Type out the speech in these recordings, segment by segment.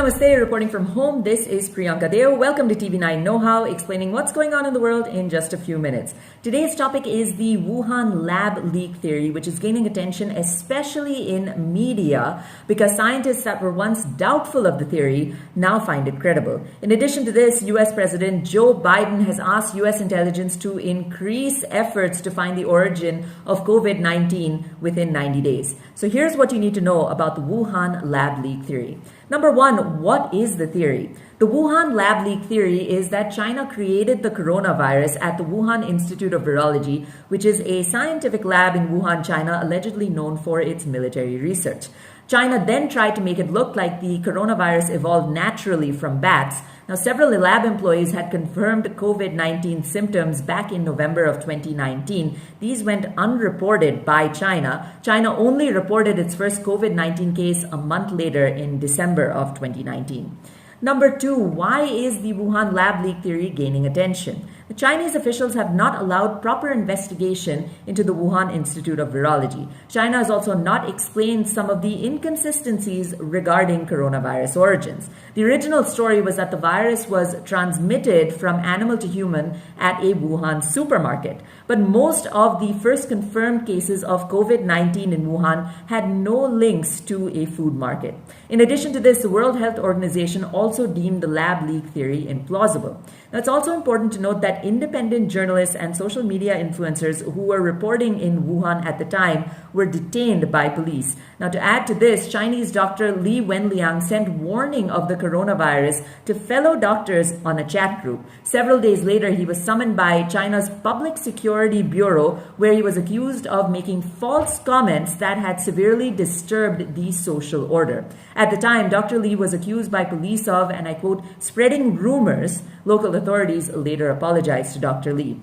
Namaste, reporting from home. This is Priyanka Deo. Welcome to TV9 Know-How, explaining what's going on in the world in just a few minutes. Today's topic is the Wuhan lab leak theory, which is gaining attention, especially in media, because scientists that were once doubtful of the theory now find it credible. In addition to this, US President Joe Biden has asked US intelligence to increase efforts to find the origin of COVID-19 within 90 days. So here's what you need to know about the Wuhan lab leak theory. Number one, what is the theory? The Wuhan lab leak theory is that China created the coronavirus at the Wuhan Institute of Virology, which is a scientific lab in Wuhan, China, allegedly known for its military research. China then tried to make it look like the coronavirus evolved naturally from bats. Now, several lab employees had confirmed COVID-19 symptoms back in November of 2019. These went unreported by China. China only reported its first COVID-19 case a month later in December of 2019. Number two, why is the Wuhan lab leak theory gaining attention? The Chinese officials have not allowed proper investigation into the Wuhan Institute of Virology. China has also not explained some of the inconsistencies regarding coronavirus origins. The original story was that the virus was transmitted from animal to human at a Wuhan supermarket. But most of the first confirmed cases of COVID-19 in Wuhan had no links to a food market. In addition to this, the World Health Organization also deemed the lab leak theory implausible. Now, it's also important to note that independent journalists and social media influencers who were reporting in Wuhan at the time were detained by police. Now, to add to this, Chinese doctor Li Wenliang sent warning of the coronavirus to fellow doctors on a chat group. Several days later, he was summoned by China's Public Security Bureau, where he was accused of making false comments that had severely disturbed the social order. At the time, Dr. Li was accused by police of, and I quote, spreading rumors. Local authorities later apologized to Dr. Li.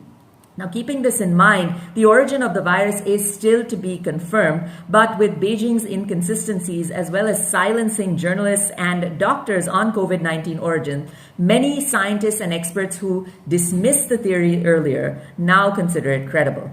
Now, keeping this in mind, the origin of the virus is still to be confirmed, but with Beijing's inconsistencies as well as silencing journalists and doctors on COVID-19 origin, many scientists and experts who dismissed the theory earlier now consider it credible.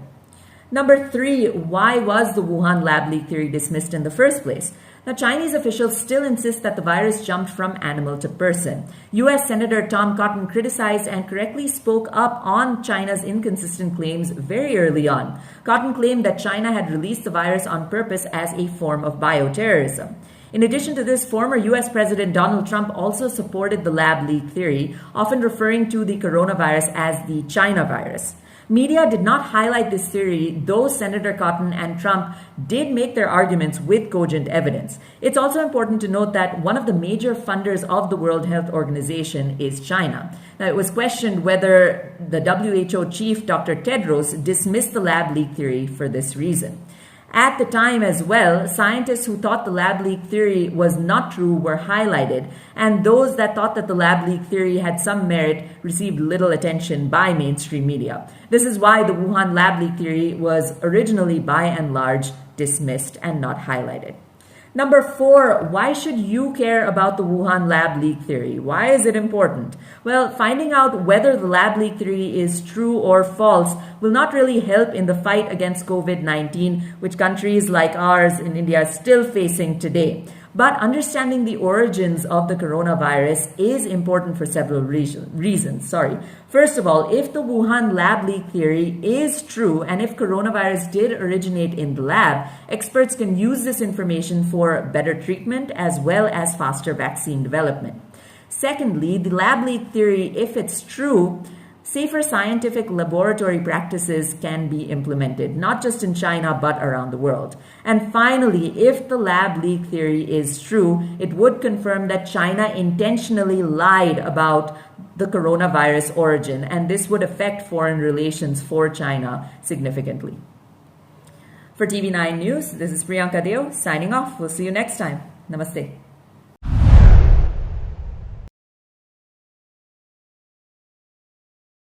Number three, why was the Wuhan lab leak theory dismissed in the first place? Now, Chinese officials still insist that the virus jumped from animal to person. U.S. Senator Tom Cotton criticized and correctly spoke up on China's inconsistent claims very early on. Cotton claimed that China had released the virus on purpose as a form of bioterrorism. In addition to this, former U.S. President Donald Trump also supported the lab leak theory, often referring to the coronavirus as the China virus. Media did not highlight this theory, though Senator Cotton and Trump did make their arguments with cogent evidence. It's also important to note that one of the major funders of the World Health Organization is China. Now, it was questioned whether the WHO chief, Dr. Tedros, dismissed the lab leak theory for this reason. At the time as well, scientists who thought the lab leak theory was not true were highlighted, and those that thought that the lab leak theory had some merit received little attention by mainstream media. This is why the Wuhan lab leak theory was originally, by and large, dismissed and not highlighted. Number four, why should you care about the Wuhan lab leak theory? Why is it important? Well, finding out whether the lab leak theory is true or false will not really help in the fight against COVID-19, which countries like ours in India are still facing today. But understanding the origins of the coronavirus is important for several reasons. First of all, if the Wuhan lab leak theory is true, and if coronavirus did originate in the lab, experts can use this information for better treatment as well as faster vaccine development. Secondly, the lab leak theory, if it's true, safer scientific laboratory practices can be implemented, not just in China, but around the world. And finally, if the lab leak theory is true, it would confirm that China intentionally lied about the coronavirus origin, and this would affect foreign relations for China significantly. For TV9 News, this is Priyanka Deo signing off. We'll see you next time. Namaste.